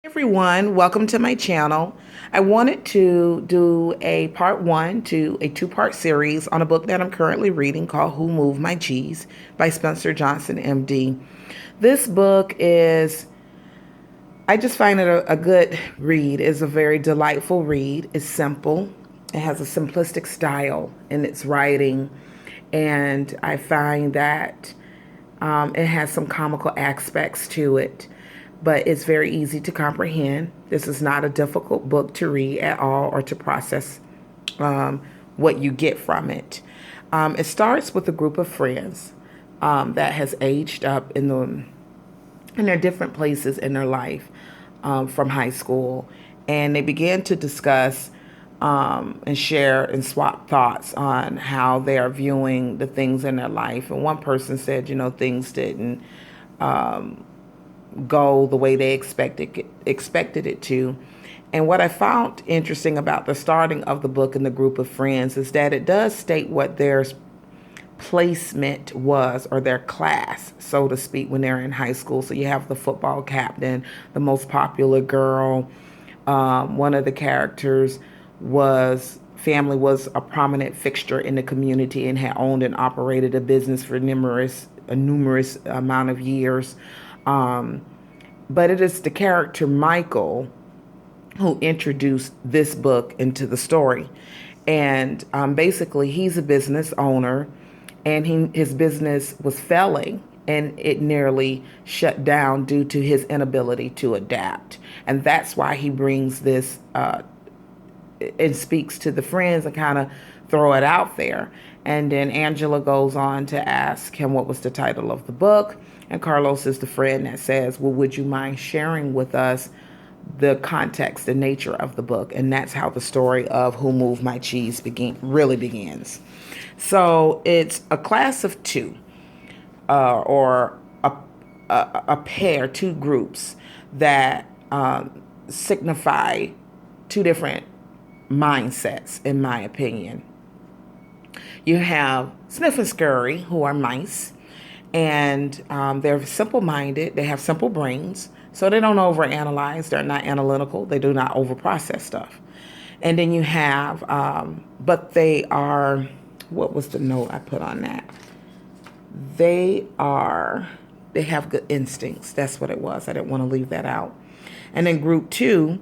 Everyone, welcome to my channel. I wanted to do a part one to a two-part series on a book that I'm currently reading called Who Moved My Cheese by Spencer Johnson, MD. This book I just find it a good read. It's a very delightful read. It's simple. It has a simplistic style in its writing. And I find that it has some comical aspects to it, but it's very easy to comprehend. This is not a difficult book to read at all or to process what you get from it. It starts with a group of friends that has aged up in their different places in their life from high school, and they began to discuss and share and swap thoughts on how they are viewing the things in their life. And one person said, things didn't go the way they expected it to. And what I found interesting about the starting of the book and the group of friends is that it does state what their placement was, or their class, so to speak, when they're in high school. So you have the football captain, the most popular girl. One of the characters family was a prominent fixture in the community and had owned and operated a business for a numerous amount of years. But it is the character Michael who introduced this book into the story. And basically, he's a business owner, and his business was failing, and it nearly shut down due to his inability to adapt. And that's why he brings this and speaks to the friends and kind of throw it out there. And then Angela goes on to ask him what was the title of the book. And Carlos is the friend that says, well, would you mind sharing with us the context, the nature of the book? And that's how the story of Who Moved My Cheese really begins. So it's a class of two, or a pair, two groups that signify two different mindsets, in my opinion. You have Sniff and Scurry, who are mice, and they're simple-minded. They have simple brains, so they don't overanalyze. They're not analytical. They do not overprocess stuff. And then you have, but they are, what was the note I put on that? They have good instincts. That's what it was. I didn't want to leave that out. And then group two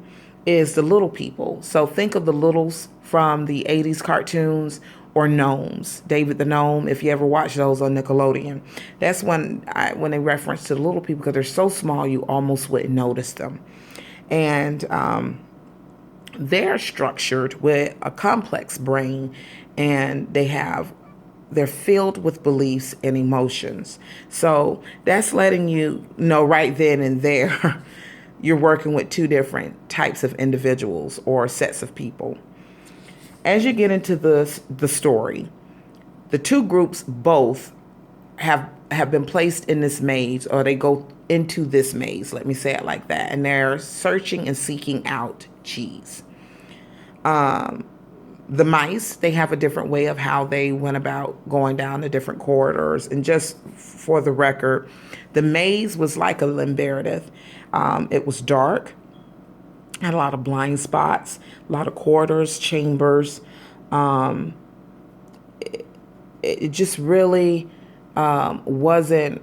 is the little people. So think of the littles from the 80s cartoons, or gnomes. David the Gnome, if you ever watch those on Nickelodeon. That's when they reference to the little people, because they're so small you almost wouldn't notice them. And they're structured with a complex brain, and they're filled with beliefs and emotions. So that's letting you know right then and there you're working with two different types of individuals or sets of people. As you get into the story, the two groups both have been placed in this maze, or they go into this maze, let me say it like that, and they're searching and seeking out cheese. The mice, they have a different way of how they went about going down the different corridors. And just for the record, the maze was like a labyrinth. It was dark, had a lot of blind spots, a lot of corridors, chambers. It just really wasn't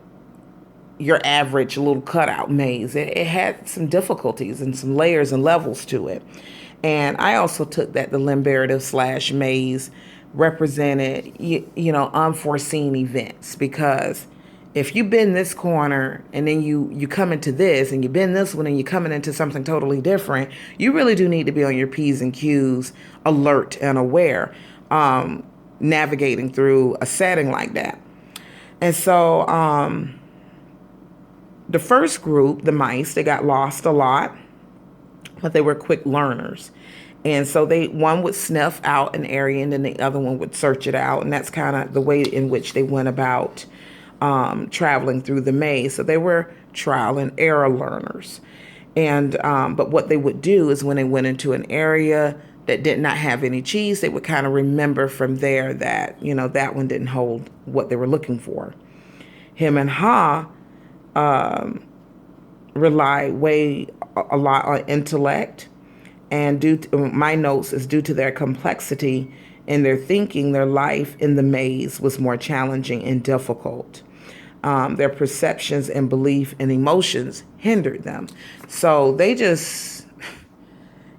your average little cutout maze. It had some difficulties and some layers and levels to it. And I also took that the labyrinth / maze represented, unforeseen events, because if you bend this corner and then you come into this, and you bend this one and you're coming into something totally different, you really do need to be on your P's and Q's, alert and aware, navigating through a setting like that. And so the first group, the mice, they got lost a lot, but they were quick learners. And so one would sniff out an area, and then the other one would search it out. And that's kind of the way in which they went about traveling through the maze. So they were trial and error learners. And but what they would do is, when they went into an area that did not have any cheese, they would kind of remember from there that, that one didn't hold what they were looking for. Him and Ha rely way a lot on intellect, and my notes is due to their complexity in their thinking, their life in the maze was more challenging and difficult. Their perceptions and belief and emotions hindered them. So they just,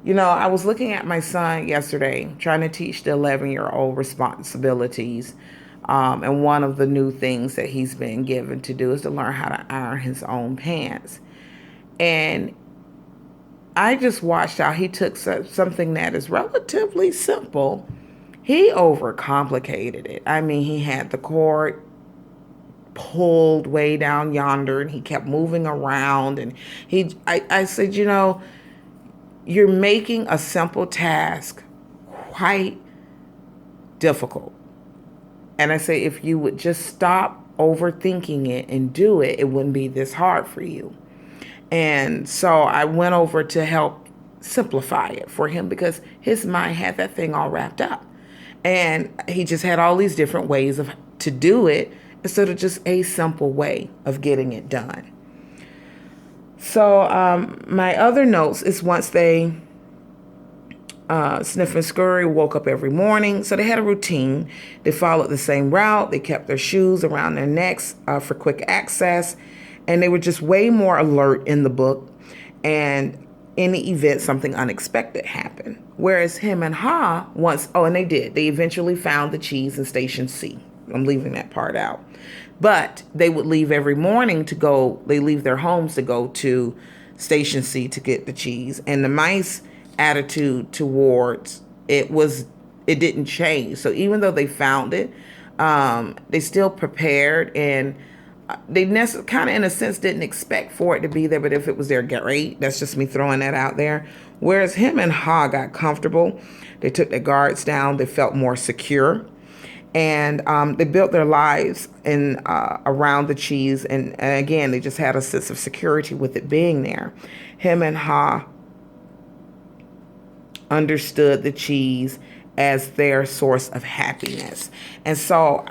I was looking at my son yesterday, trying to teach the 11-year-old responsibilities. And one of the new things that he's been given to do is to learn how to iron his own pants. And I just watched how he took something that is relatively simple. He overcomplicated it. I mean, he had the cord pulled way down yonder and he kept moving around. And I said, you're making a simple task quite difficult. And I say, if you would just stop overthinking it and do it, it wouldn't be this hard for you. And so I went over to help simplify it for him because his mind had that thing all wrapped up. And he just had all these different ways to do it instead of just a simple way of getting it done. So my other notes is once they, Sniff and Scurry woke up every morning. So they had a routine. They followed the same route. They kept their shoes around their necks for quick access. And they were just way more alert in the book. And in the event something unexpected happened. Whereas him and Ha and they did. They eventually found the cheese in Station C. I'm leaving that part out. But they would leave every morning they leave their homes to go to Station C to get the cheese. And the mice attitude towards it didn't change. So even though they found it, they still prepared, and they kind of in a sense didn't expect for it to be there, but if it was there, great. That's just me throwing that out there. Whereas him and Ha got comfortable. They took their guards down. They felt more secure. And they built their lives around the cheese. And again, they just had a sense of security with it being there. Him and Ha understood the cheese as their source of happiness. And so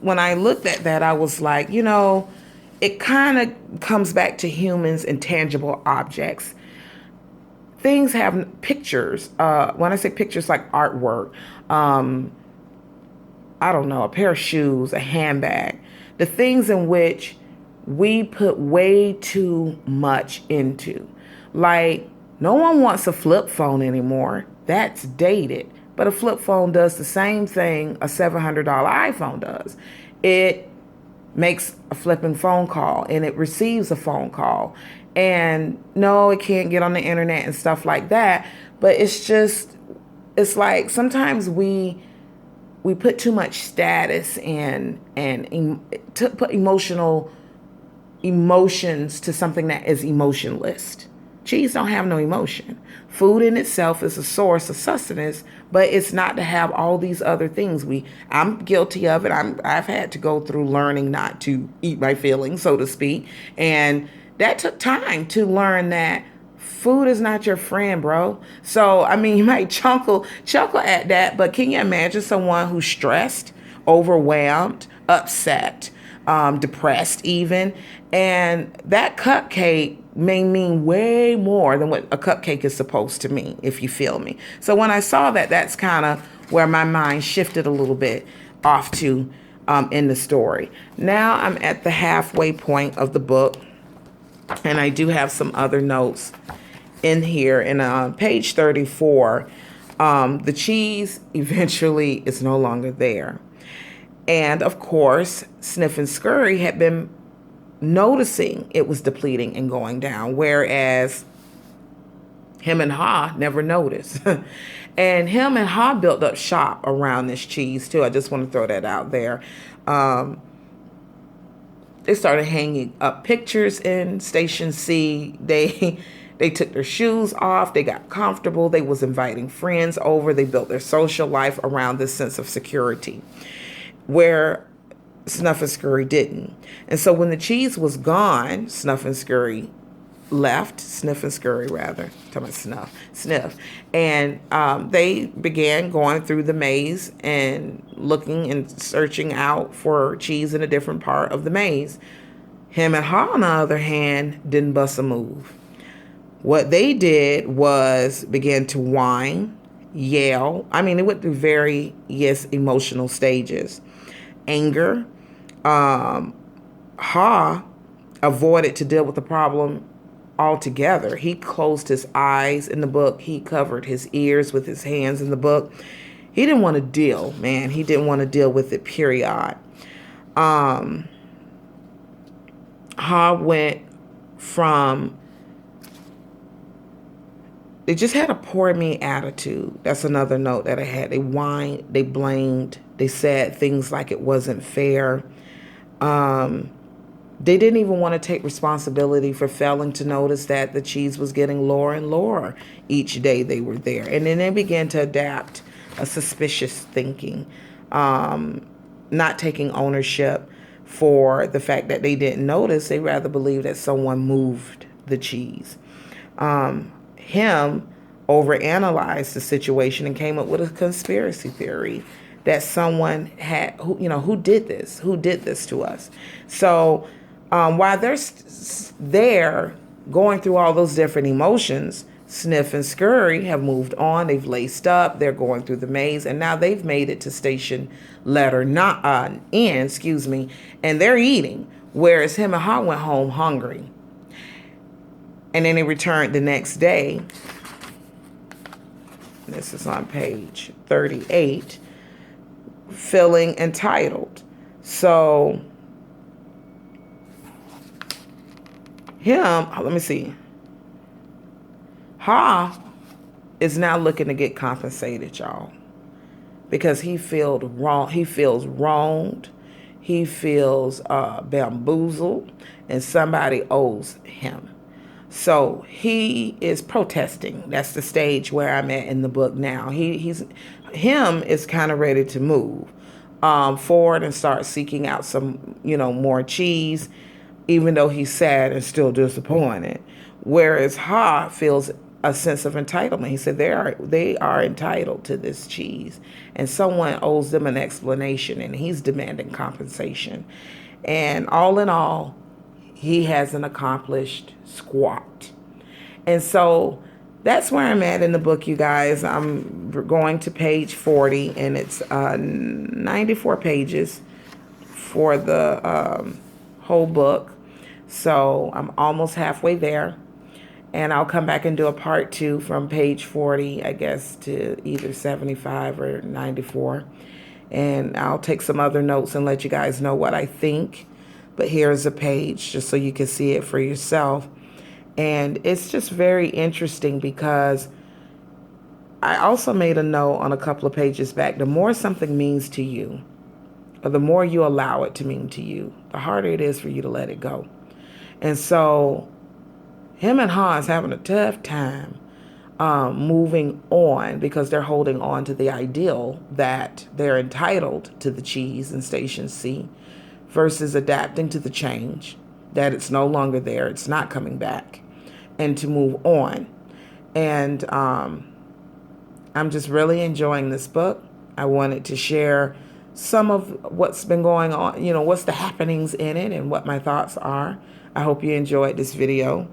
when I looked at that, I was like, it kind of comes back to humans and tangible objects. Things have pictures. When I say pictures, like artwork, I don't know, a pair of shoes, a handbag, the things in which we put way too much into. Like, no one wants a flip phone anymore. That's dated. But a flip phone does the same thing a $700 iPhone does. It makes a flipping phone call and it receives a phone call. And no, it can't get on the internet and stuff like that. But it's like sometimes we put too much status and put emotions to something that is emotionless. Cheese don't have no emotion. Food in itself is a source of sustenance, but it's not to have all these other things. I'm guilty of it. I've had to go through learning not to eat my feelings, so to speak. And that took time to learn that food is not your friend, bro. So, I mean, you might chuckle at that, but can you imagine someone who's stressed, overwhelmed, upset, depressed even, and that cupcake may mean way more than what a cupcake is supposed to mean, if you feel me. So when I saw that, that's kind of where my mind shifted a little bit off to in the story. Now I'm at the halfway point of the book, and I do have some other notes in here. And on page 34, the cheese eventually is no longer there. And of course, Sniff and Scurry had been noticing it was depleting and going down, whereas him and Ha never noticed. And him and Ha built up shop around this cheese too. I just want to throw that out there. They started hanging up pictures in Station C. They took their shoes off. They got comfortable. They was inviting friends over. They built their social life around this sense of security, where Snuff and Scurry didn't. And so when the cheese was gone, Sniff and Scurry, Sniff. And they began going through the maze and looking and searching out for cheese in a different part of the maze. Him and Ha, on the other hand, didn't bust a move. What they did was begin to whine, yell. I mean, it went through various emotional stages. Anger. Ha avoided to deal with the problem altogether. He closed his eyes in the book. He covered his ears with his hands in the book. He didn't want to deal, man. He didn't want to deal with it, period. Ha went from, they just had a poor me attitude. That's another note that I had. They whined, they blamed, they said things like it wasn't fair. They didn't even want to take responsibility for failing to notice that the cheese was getting lower and lower each day they were there. And then they began to adapt a suspicious thinking, not taking ownership for the fact that they didn't notice. They rather believed that someone moved the cheese. Him overanalyzed the situation and came up with a conspiracy theory that someone had, who did this to us. So while they're there going through all those different emotions, Sniff and Scurry have moved on. They've laced up. They're going through the maze, and now they've made it to station letter N, and they're eating, whereas him and Ha went home hungry. And then they returned the next day. This is on page 38. Feeling entitled. So let me see. Ha is now looking to get compensated, y'all, because he feels wrong. He feels wronged. He feels bamboozled, and somebody owes him. So he is protesting. That's the stage where I'm at in the book now. He's kind of ready to move forward and start seeking out some, more cheese, even though he's sad and still disappointed. Whereas Ha feels a sense of entitlement. He said they are entitled to this cheese, and someone owes them an explanation, and he's demanding compensation. And all in all, he hasn't accomplished squat. And so that's where I'm at in the book, you guys. I'm going to page 40, and it's 94 pages for the whole book. So I'm almost halfway there. And I'll come back and do a part 2 from page 40, I guess, to either 75 or 94. And I'll take some other notes and let you guys know what I think. But here's a page just so you can see it for yourself. And it's just very interesting because I also made a note on a couple of pages back. The more something means to you, or the more you allow it to mean to you, the harder it is for you to let it go. And so him and Ha is having a tough time moving on because they're holding on to the ideal that they're entitled to the cheese in Station C versus adapting to the change, that it's no longer there, it's not coming back, and to move on. And I'm just really enjoying this book. I wanted to share some of what's been going on, what's the happenings in it and what my thoughts are. I hope you enjoyed this video.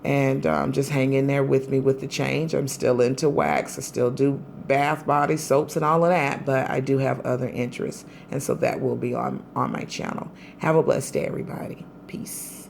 And just hang in there with me with the change. I'm still into wax. I still do bath, body, soaps, and all of that. But I do have other interests. And so that will be on my channel. Have a blessed day, everybody. Peace.